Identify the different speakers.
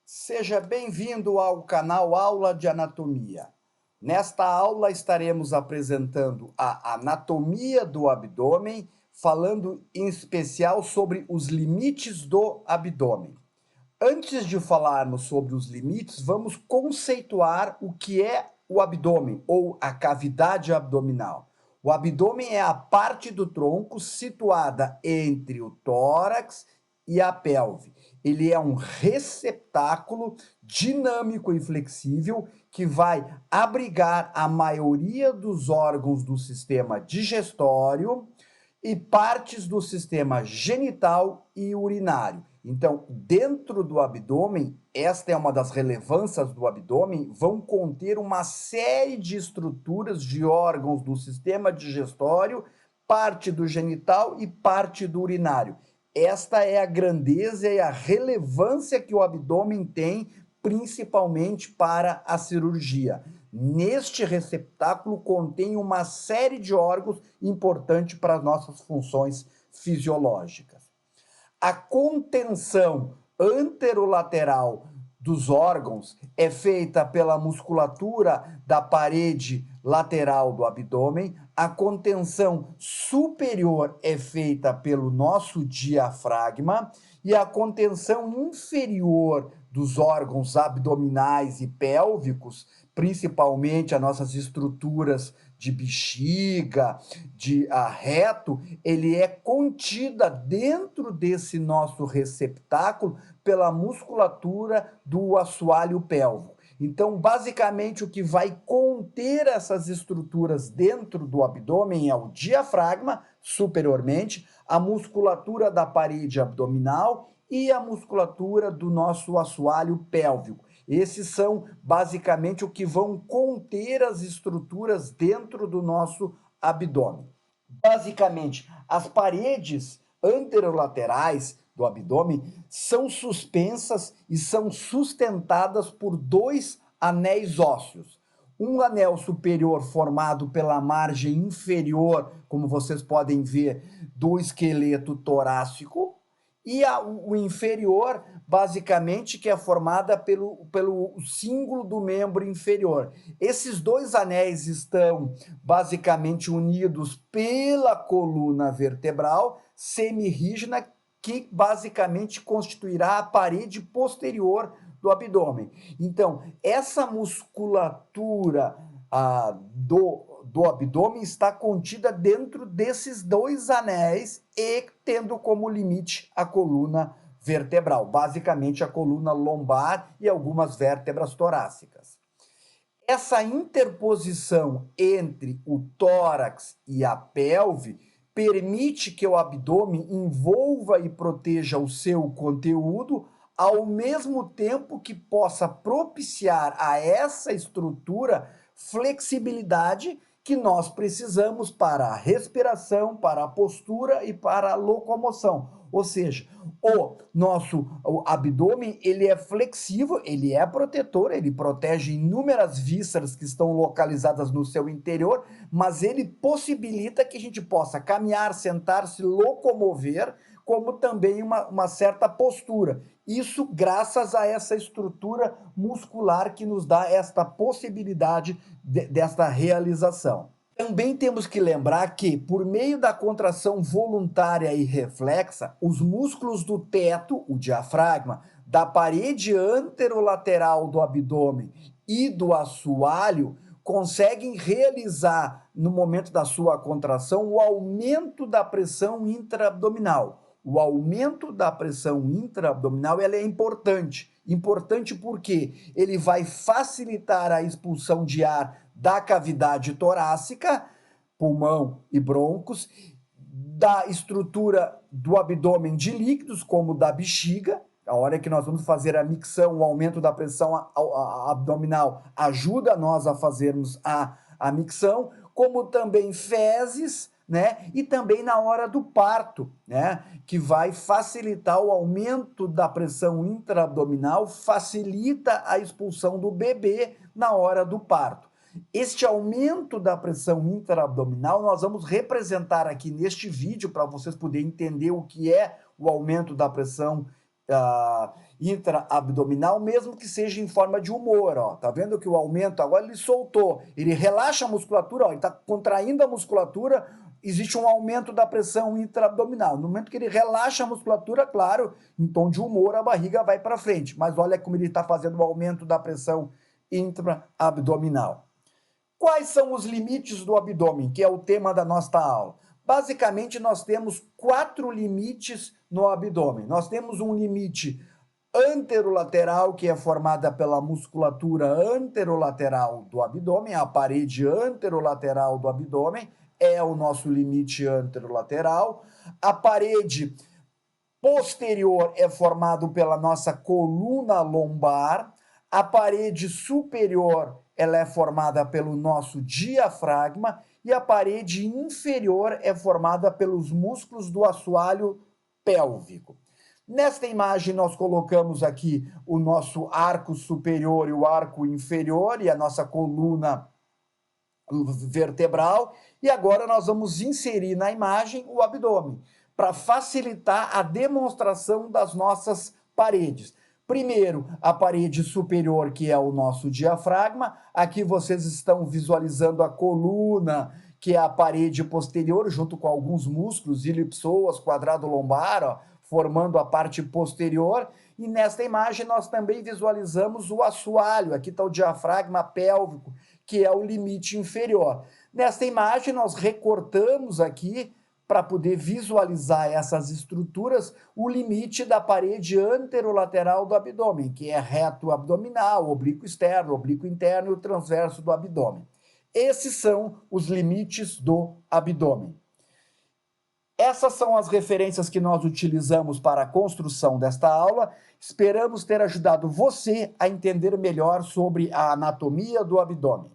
Speaker 1: Seja bem-vindo ao canal Aula de Anatomia. Nesta aula estaremos apresentando a anatomia do abdômen, falando em especial sobre os limites do abdômen. Antes de falarmos sobre os limites, vamos conceituar o que é o abdômen ou a cavidade abdominal. O abdômen é a parte do tronco situada entre o tórax e a pelve. Ele é um receptáculo dinâmico e flexível que vai abrigar a maioria dos órgãos do sistema digestório e partes do sistema genital e urinário. Então, dentro do abdômen, esta é uma das relevâncias do abdômen, vão conter uma série de estruturas de órgãos do sistema digestório, parte do genital e parte do urinário. Esta é a grandeza e a relevância que o abdômen tem, principalmente para a cirurgia. Neste receptáculo contém uma série de órgãos importantes para as nossas funções fisiológicas. A contenção anterolateral dos órgãos é feita pela musculatura da parede lateral do abdômen. A contenção superior é feita pelo nosso diafragma e a contenção inferior dos órgãos abdominais e pélvicos, principalmente as nossas estruturas de bexiga, de reto, ele é contida dentro desse nosso receptáculo pela musculatura do assoalho pélvico. Então, basicamente, o que vai conter essas estruturas dentro do abdômen é o diafragma, superiormente, a musculatura da parede abdominal e a musculatura do nosso assoalho pélvico. Esses são basicamente o que vão conter as estruturas dentro do nosso abdômen. Basicamente, as paredes anterolaterais do abdômen são suspensas e são sustentadas por dois anéis ósseos. Um anel superior formado pela margem inferior, como vocês podem ver, do esqueleto torácico, e o inferior, basicamente, que é formada pelo símbolo do membro inferior. Esses dois anéis estão basicamente unidos pela coluna vertebral semirrígida, que basicamente constituirá a parede posterior do abdômen. Então, essa musculatura do abdômen está contida dentro desses dois anéis e tendo como limite a coluna vertebral, basicamente a coluna lombar e algumas vértebras torácicas. Essa interposição entre o tórax e a pelve permite que o abdômen envolva e proteja o seu conteúdo, ao mesmo tempo que possa propiciar a essa estrutura flexibilidade que nós precisamos para a respiração, para a postura e para a locomoção. Ou seja, o abdômen, ele é flexível, ele é protetor, ele protege inúmeras vísceras que estão localizadas no seu interior, mas ele possibilita que a gente possa caminhar, sentar, se locomover, como também uma certa postura. Isso graças a essa estrutura muscular que nos dá esta possibilidade desta realização. Também temos que lembrar que, por meio da contração voluntária e reflexa, os músculos do teto, o diafragma, da parede anterolateral do abdômen e do assoalho conseguem realizar, no momento da sua contração, o aumento da pressão intraabdominal. O aumento da pressão intraabdominal ela é importante. Importante porque ele vai facilitar a expulsão de ar da cavidade torácica, pulmão e brônquios, da estrutura do abdômen de líquidos, como da bexiga. A hora que nós vamos fazer a micção, o aumento da pressão abdominal ajuda nós a fazermos a micção, como também fezes, né? E também na hora do parto, né? Que vai facilitar o aumento da pressão intraabdominal, facilita a expulsão do bebê na hora do parto. Este aumento da pressão intraabdominal nós vamos representar aqui neste vídeo para vocês poderem entender o que é o aumento da pressão intraabdominal, mesmo que seja em forma de humor, ó. Tá vendo que o aumento agora ele soltou, ele relaxa a musculatura, ó, ele está contraindo a musculatura, existe um aumento da pressão intraabdominal. No momento que ele relaxa a musculatura, claro, em tom de humor, a barriga vai para frente. Mas olha como ele está fazendo o aumento da pressão intraabdominal. Quais são os limites do abdômen, que é o tema da nossa aula? Basicamente, nós temos 4 limites no abdômen. Nós temos um limite anterolateral, que é formada pela musculatura anterolateral do abdômen, a parede anterolateral do abdômen é o nosso limite anterolateral. A parede posterior é formada pela nossa coluna lombar. A parede superior ela é formada pelo nosso diafragma e a parede inferior é formada pelos músculos do assoalho pélvico. Nesta imagem nós colocamos aqui o nosso arco superior e o arco inferior e a nossa coluna vertebral e agora nós vamos inserir na imagem o abdômen para facilitar a demonstração das nossas paredes. Primeiro, a parede superior, que é o nosso diafragma. Aqui vocês estão visualizando a coluna, que é a parede posterior, junto com alguns músculos, ilipsoas, quadrado lombar, ó, formando a parte posterior. E nesta imagem nós também visualizamos o assoalho. Aqui está o diafragma pélvico, que é o limite inferior. Nesta imagem nós recortamos aqui, para poder visualizar essas estruturas, o limite da parede anterolateral do abdômen, que é reto abdominal, oblíquo externo, oblíquo interno e o transverso do abdômen. Esses são os limites do abdômen. Essas são as referências que nós utilizamos para a construção desta aula. Esperamos ter ajudado você a entender melhor sobre a anatomia do abdômen.